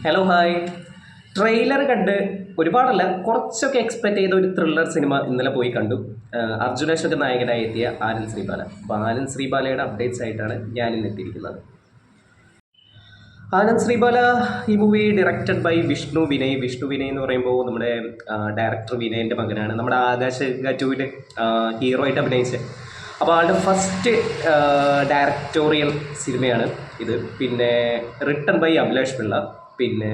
Hello hi. Trailer കണ്ട് ഒരുപാടല്ല, കുറച്ചൊക്കെ expect ചെയ്ത ഒരു ത്രില്ലർ സിനിമ ഇന്നലെ പോയി കണ്ടു. അർജുൻ അശോകൻ നായകനായി എത്തിയ ആനന്ദ് ശ്രീബാല. അപ്പോൾ ആനന്ദ് ശ്രീബാലയുടെ അപ്ഡേറ്റ്സ് ആയിട്ടാണ് ഞാൻ ഇന്ന് എത്തിയിരിക്കുന്നത്. ആനന്ദ് ശ്രീബാല ഈ movie directed by Vishnu Vinay. Vishnu Vinay എന്ന് പറയുമ്പോൾ നമ്മുടെ ഡയറക്ടർ വിനയൻ്റെ മകനാണ്. നമ്മുടെ ആകാശ് ഗാറ്റുവിൽ ഹീറോ ആയിട്ട് അഭിനയിച്ചത്. അപ്പോൾ ആളുടെ ഫസ്റ്റ് ഡയറക്ടോറിയൽ സിനിമയാണ് ഇത്. പിന്നെ റിട്ടൺ ബൈ അഭിലാഷ് പിള്ള, പിന്നെ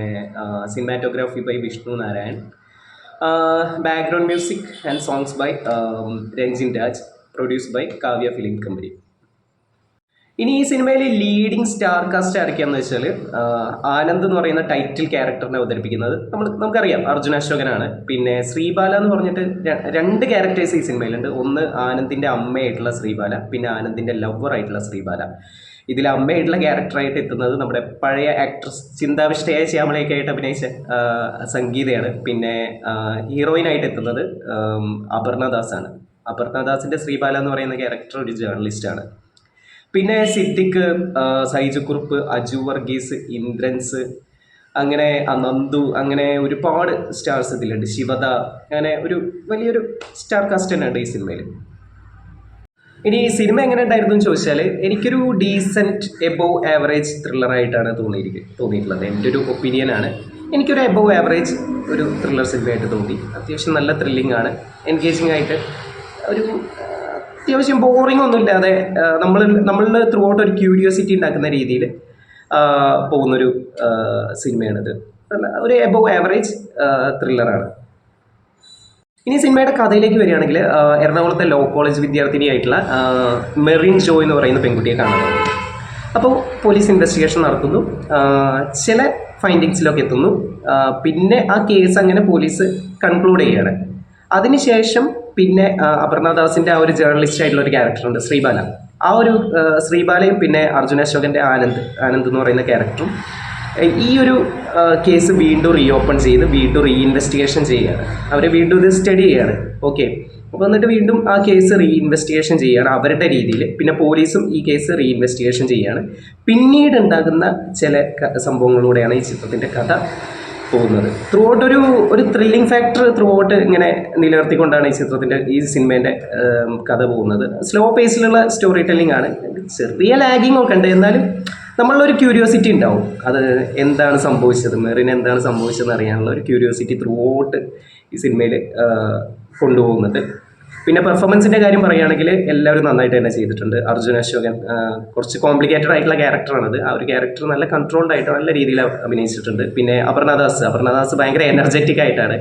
cinematography by Vishnu Narayan, background music and songs by Ranjin Raj, produce by Kavya film company. ഇനി ഈ സിനിമയിൽ ലീഡിങ് സ്റ്റാർ കാസ്റ്റ് ആരൊക്കെയാണെന്ന് വെച്ചാൽ, ആനന്ദ് എന്ന് പറയുന്ന ടൈറ്റിൽ ക്യാരക്ടറിനെ അവതരിപ്പിക്കുന്നത് നമുക്കറിയാം അർജുൻ അശോകനാണ്. പിന്നെ ശ്രീബാല എന്ന് പറഞ്ഞിട്ട് രണ്ട് ക്യാരക്ടേഴ്സ് ഈ സിനിമയിലുണ്ട്. ഒന്ന് ആനന്ദിൻ്റെ അമ്മയായിട്ടുള്ള ശ്രീബാല, പിന്നെ ആനന്ദിൻ്റെ ലവറായിട്ടുള്ള ശ്രീബാല. ഇതിൽ അമ്മയായിട്ടുള്ള ക്യാരക്ടറായിട്ട് എത്തുന്നത് നമ്മുടെ പഴയ ആക്ട്രസ് ചിന്താവിഷ്ടയായ ശ്യാമളയൊക്കെ ആയിട്ട് അഭിനയിച്ച സംഗീതയാണ്. പിന്നെ ഹീറോയിനായിട്ട് എത്തുന്നത് അപർണദാസാണ്. അപർണദാസിൻ്റെ ശ്രീബാല എന്ന് പറയുന്ന ക്യാരക്ടർ ഒരു ജേർണലിസ്റ്റാണ്. പിന്നെ സിദ്ദിഖ്, സൈജുക്കുറുപ്പ്, അജു വർഗീസ്, ഇന്ദ്രൻസ്, അങ്ങനെ നന്ദു, അങ്ങനെ ഒരുപാട് സ്റ്റാർസ് ഇതിലുണ്ട്. ശിവദ, അങ്ങനെ ഒരു വലിയൊരു സ്റ്റാർ കാസ്റ്റ് തന്നെ ഉണ്ട് ഈ സിനിമയിൽ. ഇനി ഈ സിനിമ എങ്ങനെ ഉണ്ടായിരുന്നു എന്ന് ചോദിച്ചാൽ, എനിക്കൊരു ഡീസൻറ്റ് എബോവ് ആവറേജ് ത്രില്ലറായിട്ടാണ് തോന്നിയിട്ടുള്ളത്. എൻ്റെ ഒരു ഒപ്പീനിയനാണ്. എനിക്കൊരു എബോവ് ആവറേജ് ഒരു ത്രില്ലർ സിനിമയായിട്ട് തോന്നി. അത്യാവശ്യം നല്ല ത്രില്ലിംഗ് ആണ്, എൻഗേജിങ് ആയിട്ട്, ഒരു അത്യാവശ്യം ബോറിംഗ് ഒന്നും ഇല്ലാതെ നമ്മളിൽ ത്രൂ ഔട്ട് ഒരു ക്യൂരിയോസിറ്റി ഉണ്ടാക്കുന്ന രീതിയിൽ പോകുന്നൊരു സിനിമയാണിത്. ഒരു എബോവ് ആവറേജ് ത്രില്ലറാണ്. ഇനി സിനിമയുടെ കഥയിലേക്ക് വരികയാണെങ്കിൽ, എറണാകുളത്തെ ലോ കോളേജ് വിദ്യാർത്ഥിനിയായിട്ടുള്ള മെറിൻ ജോ എന്ന് പറയുന്ന പെൺകുട്ടിയെ കാണുന്നു. അപ്പോൾ പോലീസ് ഇൻവെസ്റ്റിഗേഷൻ നടത്തുന്നു, ചില ഫൈൻഡിങ്സിലൊക്കെ എത്തുന്നു. പിന്നെ ആ കേസ് അങ്ങനെ പോലീസ് കൺക്ലൂഡ് ചെയ്യുകയാണ്. അതിനുശേഷം പിന്നെ അപർണദാസിൻ്റെ ആ ഒരു ജേർണലിസ്റ്റ് ആയിട്ടുള്ള ഒരു ക്യാരക്ടറുണ്ട് ശ്രീബാല. ആ ഒരു ശ്രീബാലയും പിന്നെ അർജുൻ അശോകൻ്റെ ആനന്ദ് എന്ന് പറയുന്ന ക്യാരക്ടറും ഈ ഒരു കേസ് വീണ്ടും റീഓപ്പൺ ചെയ്ത് വീണ്ടും ഇൻവെസ്റ്റിഗേഷൻ ചെയ്യുകയാണ്. അവർ വീണ്ടും ഇത് സ്റ്റഡി ചെയ്യുകയാണ്. ഓക്കെ, അപ്പോൾ എന്നിട്ട് വീണ്ടും ആ കേസ് ഇൻവെസ്റ്റിഗേഷൻ ചെയ്യുകയാണ് അവരുടെ രീതിയിൽ. പിന്നെ പോലീസും ഈ കേസ് ഇൻവെസ്റ്റിഗേഷൻ ചെയ്യുകയാണ്. പിന്നീട് ഉണ്ടാകുന്ന ചില സംഭവങ്ങളിലൂടെയാണ് ഈ ചിത്രത്തിൻ്റെ കഥ പോകുന്നത്. ത്രൂ ഔട്ട് ഒരു ത്രില്ലിംഗ് ഫാക്ടർ ത്രൂ ഔട്ട് ഇങ്ങനെ നിലനിർത്തിക്കൊണ്ടാണ് ഈ സിനിമേൻ്റെ കഥ പോകുന്നത്. സ്ലോ പേസിലുള്ള സ്റ്റോറി ടെല്ലിംഗ് ആണ്. ചെറിയ ലാഗിങ് ഒക്കെ ഉണ്ട്, എന്നാലും നമ്മളൊരു ക്യൂരിയോസിറ്റി ഉണ്ടാവും. അത് എന്താണ് സംഭവിച്ചത്, മെറിന് എന്താണ് സംഭവിച്ചതെന്ന് അറിയാനുള്ള ഒരു ക്യൂരിയോസിറ്റി ത്രൂ ഔട്ട് ഈ സിനിമയിൽ കൊണ്ടുപോകുന്നത്. പിന്നെ പെർഫോമൻസിൻ്റെ കാര്യം പറയുകയാണെങ്കിൽ എല്ലാവരും നന്നായിട്ട് തന്നെ ചെയ്തിട്ടുണ്ട്. അർജുൻ അശോകൻ കുറച്ച് കോംപ്ലിക്കേറ്റഡ് ആയിട്ടുള്ള ക്യാരക്ടറാണത്. ആ ഒരു ക്യാരക്ടർ നല്ല കൺട്രോൾഡ് ആയിട്ട് നല്ല രീതിയിൽ അഭിനയിച്ചിട്ടുണ്ട്. പിന്നെ അപർണദാസ് ഭയങ്കര എനർജറ്റിക് ആയിട്ടാണ്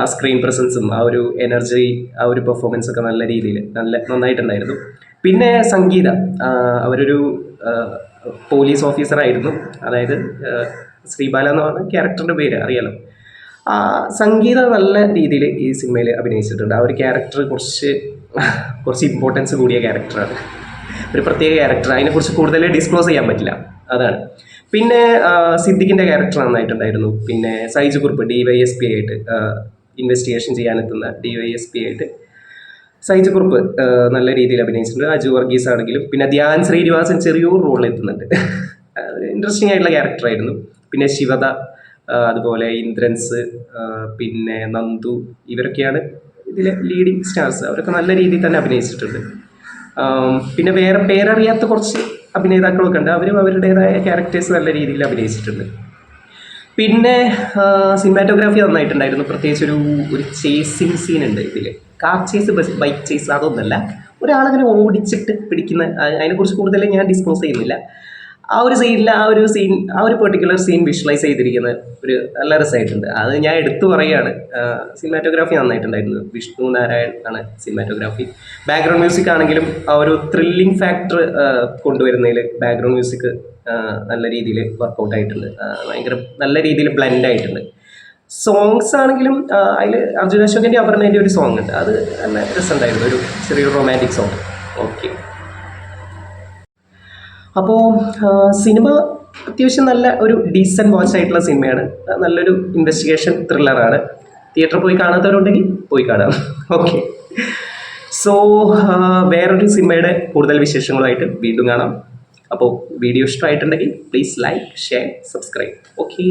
ആ സ്ക്രീൻ പ്രസൻസും ആ ഒരു എനർജി, ആ ഒരു പെർഫോമൻസൊക്കെ നല്ല രീതിയിൽ നന്നായിട്ടുണ്ടായിരുന്നു. പിന്നെ സംഗീത, അവരൊരു പോലീസ് ഓഫീസറായിരുന്നു. അതായത് ശ്രീബാല എന്ന് പറഞ്ഞ ക്യാരക്ടറിൻ്റെ പേര് അറിയാലോ. സംഗീത നല്ല രീതിയിൽ ഈ സിനിമയിൽ അഭിനയിച്ചിട്ടുണ്ട്. ആ ഒരു ക്യാരക്ടർ കുറച്ച് ഇമ്പോർട്ടൻസ് കൂടിയ ക്യാരക്ടറാണ്, ഒരു പ്രത്യേക ക്യാരക്ടർ. അതിനെക്കുറിച്ച് കൂടുതൽ ഡിസ്ക്ലോസ് ചെയ്യാൻ പറ്റില്ല, അതാണ്. പിന്നെ സിദ്ദിഖിൻ്റെ ക്യാരക്ടർ നന്നായിട്ടുണ്ടായിരുന്നു. പിന്നെ സൈജുക്കുറുപ്പ് DYSP ആയിട്ട് ഇൻവെസ്റ്റിഗേഷൻ ചെയ്യാനെത്തുന്ന DYSP ആയിട്ട് സൈജുക്കുറുപ്പ് നല്ല രീതിയിൽ അഭിനയിച്ചിട്ടുണ്ട്. അജു വർഗീസ് ആണെങ്കിലും, പിന്നെ ധ്യാൻ ശ്രീനിവാസൻ ചെറിയൊരു റോളിൽ എത്തുന്നുണ്ട്. ഇൻട്രസ്റ്റിംഗ് ആയിട്ടുള്ള ക്യാരക്ടറായിരുന്നു. പിന്നെ ശിവദ, അതുപോലെ ഇന്ദ്രൻസ്, പിന്നെ നന്ദു, ഇവരൊക്കെയാണ് ഇതിലെ ലീഡിങ് സ്റ്റാർസ്. അവരൊക്കെ നല്ല രീതിയിൽ തന്നെ അഭിനയിച്ചിട്ടുണ്ട്. പിന്നെ വേറെ പേരറിയാത്ത കുറച്ച് അഭിനേതാക്കളൊക്കെ ഉണ്ട്. അവരും അവരുടേതായ ക്യാരക്ടേഴ്സ് നല്ല രീതിയിൽ അഭിനയിച്ചിട്ടുണ്ട്. പിന്നെ സിനിമാറ്റോഗ്രാഫി നന്നായിട്ടുണ്ടായിരുന്നു. പ്രത്യേകിച്ച് ഒരു ചേസിങ് സീൻ ഉണ്ട് ഇതിൽ. കാർ ചേസ്, ബൈക്ക് ചേസ്, അതൊന്നുമല്ല, ഒരാളങ്ങനെ ഓടിച്ചിട്ട് പിടിക്കുന്ന, അതിനെക്കുറിച്ച് കൂടുതൽ ഞാൻ ഡിസ്ക്ലോസ് ചെയ്യുന്നില്ല. ആ ഒരു പെർട്ടിക്കുലർ സീൻ വിഷ്വലൈസ് ചെയ്തിരിക്കുന്നത് ഒരു നല്ല രസമായിട്ടുണ്ട്. അത് ഞാൻ എടുത്തു പറയുകയാണ്. സിനിമാറ്റോഗ്രാഫി നന്നായിട്ടുണ്ടായിരുന്നു. വിഷ്ണു നാരായൺ ആണ് സിനിമാറ്റോഗ്രാഫി. ബാക്ക്ഗ്രൗണ്ട് മ്യൂസിക് ആണെങ്കിലും ആ ഒരു ത്രില്ലിംഗ് ഫാക്ടർ കൊണ്ടുവരുന്നതിൽ ബാക്ക്ഗ്രൗണ്ട് മ്യൂസിക് നല്ല രീതിയിൽ വർക്കൗട്ട് ആയിട്ടുണ്ട്. ഭയങ്കര നല്ല രീതിയിൽ ബ്ലെൻഡ് ആയിട്ടുണ്ട്. സോങ്സ് ആണെങ്കിലും അതിൽ അർജുൻ അശോകൻ്റെ അപർണേൻ്റെ ഒരു സോങ് ഉണ്ട്, അത് നല്ല രസമുണ്ടായിരുന്നു. ഒരു ചെറിയൊരു റൊമാൻറ്റിക് സോങ്. ഓക്കെ, അപ്പോൾ സിനിമ അത്യാവശ്യം നല്ല ഒരു ഡീസൻറ്റ് വാച്ച് ആയിട്ടുള്ള സിനിമയാണ്. നല്ലൊരു ഇൻവെസ്റ്റിഗേഷൻ ത്രില്ലറാണ്. തിയേറ്ററിൽ പോയി കാണാത്തവരുണ്ടെങ്കിൽ പോയി കാണാം. ഓക്കെ, സോ വേറൊരു സിനിമയുടെ കൂടുതൽ വിശേഷങ്ങളുമായിട്ട് വീണ്ടും കാണാം. അപ്പോൾ വീഡിയോ ഇഷ്ടമായിട്ടുണ്ടെങ്കിൽ please like share subscribe okay.